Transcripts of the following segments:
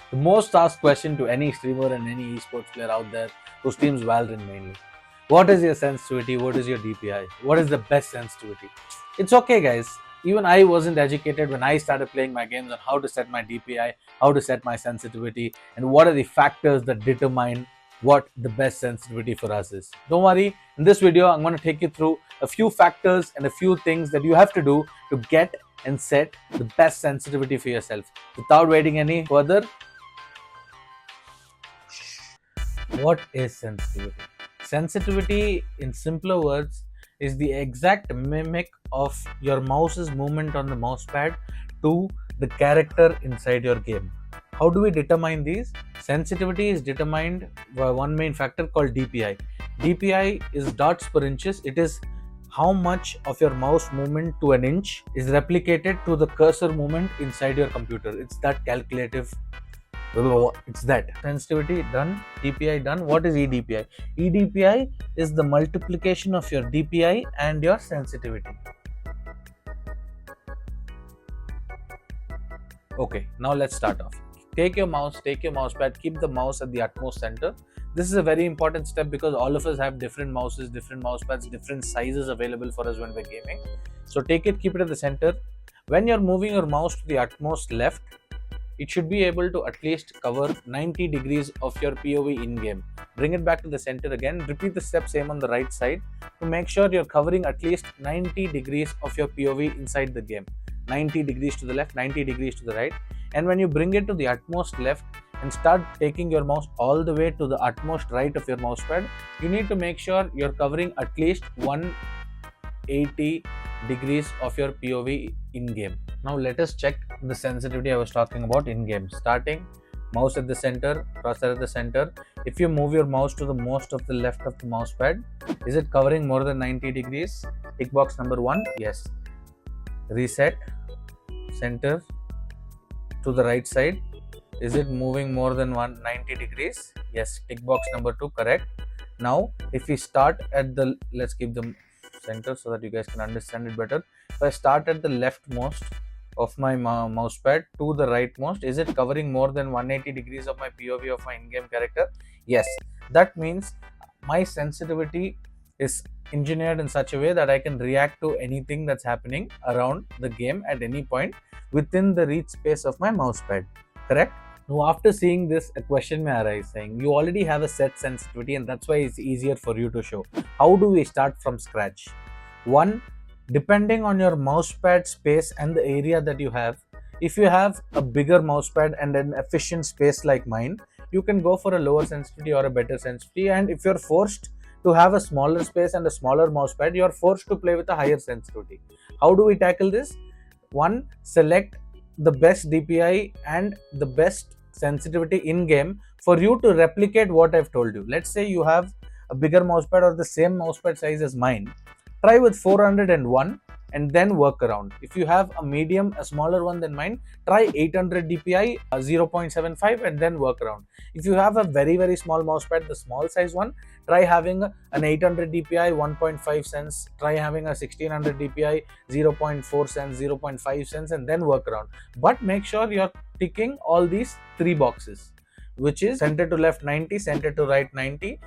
The most asked question to any streamer and any esports player out there who streams Valorant mainly. What is your sensitivity? What is your DPI? What is the best sensitivity? It's okay, guys. Even I wasn't educated when I started playing my games on how to set my DPI, how to set my sensitivity, and what are the factors that determine what the best sensitivity for us is. Don't worry, in this video, I'm going to take you through a few factors and a few things that you have to do to get and set the best sensitivity for yourself. Without waiting any further, what is sensitivity? Sensitivity, in simpler words, is the exact mimic of your mouse's movement on the mousepad to the character inside your game. How do we determine these? Sensitivity is determined by one main factor called DPI. DPI is dots per inches. It is how much of your mouse movement to an inch is replicated to the cursor movement inside your computer. It's that calculative. It's that sensitivity done, DPI done. What is eDPI? eDPI is the multiplication of your DPI and your sensitivity. Okay, now let's start off. Take your mouse, take your mousepad, keep the mouse at the utmost center. This is a very important step because all of us have different mouses, different mousepads, different sizes available for us when we're gaming. So take it, keep it at the center. When you're moving your mouse to the utmost left, it should be able to at least cover 90 degrees of your POV in game. Bring it back to the center again. Repeat the step same on the right side to make sure you're covering at least 90 degrees of your POV inside the game. 90 degrees to the left, 90 degrees to the right. And when you bring it to the utmost left and start taking your mouse all the way to the utmost right of your mousepad, you need to make sure you're covering at least 180 degrees of your POV in game. Now let us check the sensitivity I was talking about in game. Starting, mouse at the center, cursor at the center. If you move your mouse to the most of the left of the mousepad, is it covering more than 90 degrees? Tick box number 1, yes. Reset, center to the right side. Is it moving more than 190 degrees? Yes. Tick box number 2, correct. Now, if we start at the, let's keep the center so that you guys can understand it better. If I start at the leftmost of my mousepad to the rightmost, is it covering more than 180 degrees of my POV of my in-game character? Yes. That means my sensitivity is engineered in such a way that I can react to anything that's happening around the game at any point within the reach space of my mousepad. Correct? Now, after seeing this, a question may arise saying you already have a set sensitivity and that's why it's easier for you to show. How do we start from scratch? One, depending on your mousepad space and the area that you have, if you have a bigger mousepad and an efficient space like mine, you can go for a lower sensitivity or a better sensitivity. And if you're forced to have a smaller space and a smaller mousepad, you're forced to play with a higher sensitivity. How do we tackle this? One, select the best DPI and the best sensitivity in game for you to replicate what I've told you. Let's say you have a bigger mousepad or the same mousepad size as mine. Try with 401 and then work around. If you have a medium, a smaller one than mine, try 800 DPI 0.75 and then work around. If you have a very small mousepad, the small size one, try having an 800 DPI 1.5 cents, try having a 1600 DPI 0.4 cents, 0.5 cents and then work around. But make sure you're ticking all these 3 boxes, which is center to left 90, center to right 90,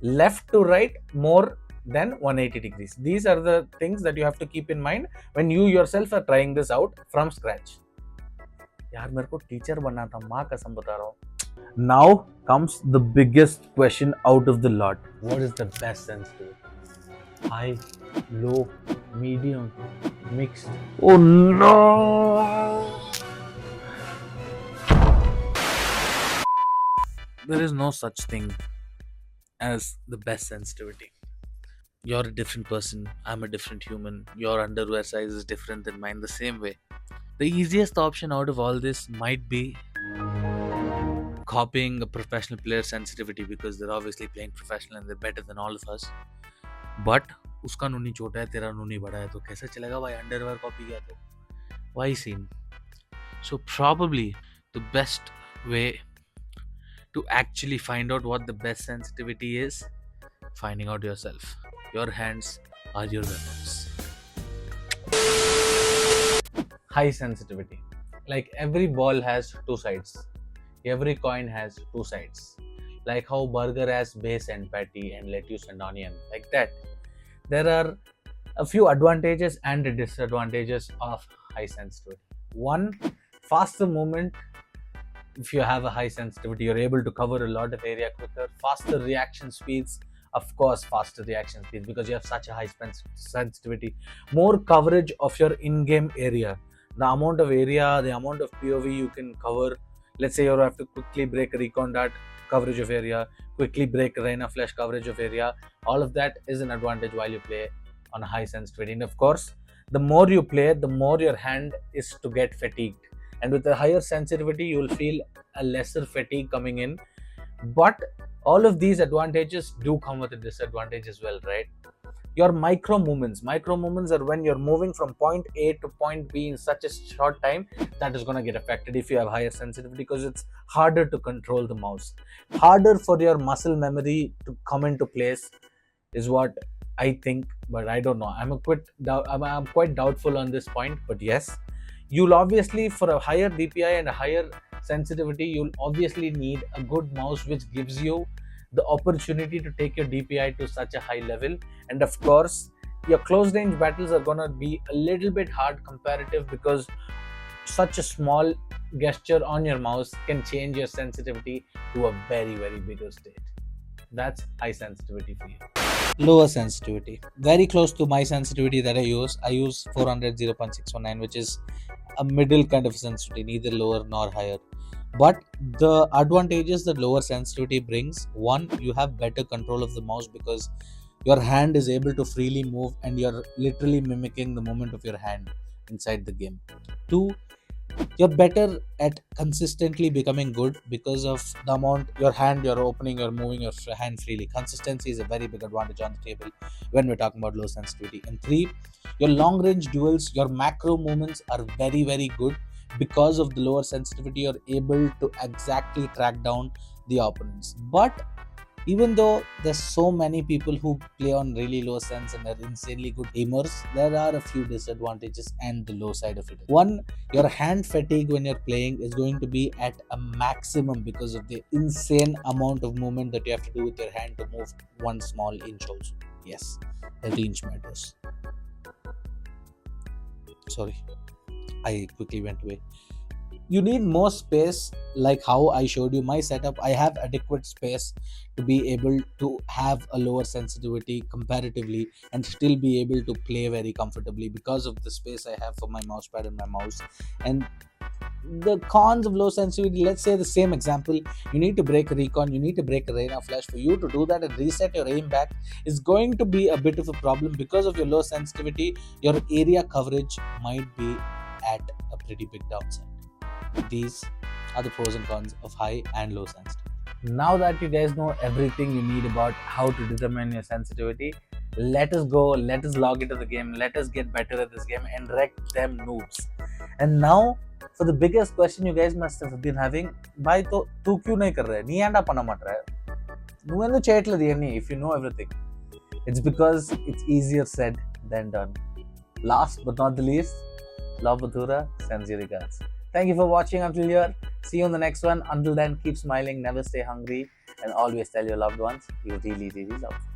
left to right more than 180 degrees. These are the things that you have to keep in mind when you yourself are trying this out from scratch. यार मेरे को teacher बनना था, माँ कसम बता रहा हूँ. Now comes the biggest question out of the lot. What is the best sensitivity? High, low, medium, mixed. Oh no! There is no such thing as the best sensitivity. You're a different person, I'm a different human, your underwear size is different than mine, the same way. The easiest option out of all this might be copying a professional player's sensitivity because they're obviously playing professional and they're better than all of us. But उसका नूनी छोटा है, तेरा नूनी बड़ा है, तो कैसे चलेगा भाई अंडरवेयर कॉपी किया तो? Why scene? So probably the best way to actually find out what the best sensitivity is, finding out yourself. Your hands are your weapons. High sensitivity. Like every ball has 2 sides. Every coin has two sides. Like how burger has base and patty and lettuce and onion, like that. There are a few advantages and disadvantages of high sensitivity. One, faster movement. If you have a high sensitivity, you're able to cover a lot of area quicker. Faster reaction speeds, of course, faster reaction speeds because you have such a high sensitivity. More coverage of your in-game area. The amount of area, the amount of POV you can cover. Let's say you have to quickly break a recon dart coverage of area, quickly break Reina flash coverage of area. All of that is an advantage while you play on a high sensitivity. And of course, the more you play, the more your hand is to get fatigued. And with a higher sensitivity, you will feel a lesser fatigue coming in. But all of these advantages do come with a disadvantage as well, right? Your micro movements are when you're moving from point A to point B in such a short time, that is going to get affected if you have higher sensitivity, because it's harder to control the mouse, harder for your muscle memory to come into place, is what I think. But I don't know, I'm quite doubtful on this point. But yes, you'll obviously, for a higher DPI and a higher sensitivity, you'll obviously need a good mouse which gives you the opportunity to take your DPI to such a high level. And of course, your close range battles are gonna be a little bit hard comparative, because such a small gesture on your mouse can change your sensitivity to a very, very bigger state. That's high sensitivity for you. Lower sensitivity, very close to my sensitivity that I use 400 0.619, which is a middle kind of sensitivity, neither lower nor higher. But the advantages that lower sensitivity brings: one, you have better control of the mouse because your hand is able to freely move and you're literally mimicking the movement of your hand inside the game. Two, you're better at consistently becoming good because of the amount your hand you're opening, you're moving your hand freely. Consistency is a very big advantage on the table when we're talking about low sensitivity. And three, your long range duels, your macro movements are very, very good because of the lower sensitivity. You're able to exactly track down the opponents. But even though there's so many people who play on really low sense and are insanely good aimers, there are a few disadvantages and the low side of it. One, your hand fatigue when you're playing is going to be at a maximum because of the insane amount of movement that you have to do with your hand to move one small inch also. Yes, every inch matters. Sorry, I quickly went away. You need more space, like how I showed you my setup. I have adequate space to be able to have a lower sensitivity comparatively and still be able to play very comfortably because of the space I have for my mousepad and my mouse. And the cons of low sensitivity, let's say the same example, you need to break a recon, you need to break a Reina flash. For you to do that and reset your aim back is going to be a bit of a problem because of your low sensitivity. Your area coverage might be at a pretty big downside. These are the pros and cons of high and low sensitivity. Now that you guys know everything you need about how to determine your sensitivity, let us go, let us log into the game, let us get better at this game and wreck them noobs. And now, for the biggest question you guys must have been having, भाई तो तू क्यों नहीं कर रहा है? नहीं आंडा पना मत रहा है? నువ్వెందు చేయట్లేదు ఇవన్నీ? If you know everything, it's because it's easier said than done. Last but not the least, Love Bathura sends you regards. Thank you for watching until here. See you on the next one. Until then, keep smiling, never stay hungry, and always tell your loved ones you really, really love them.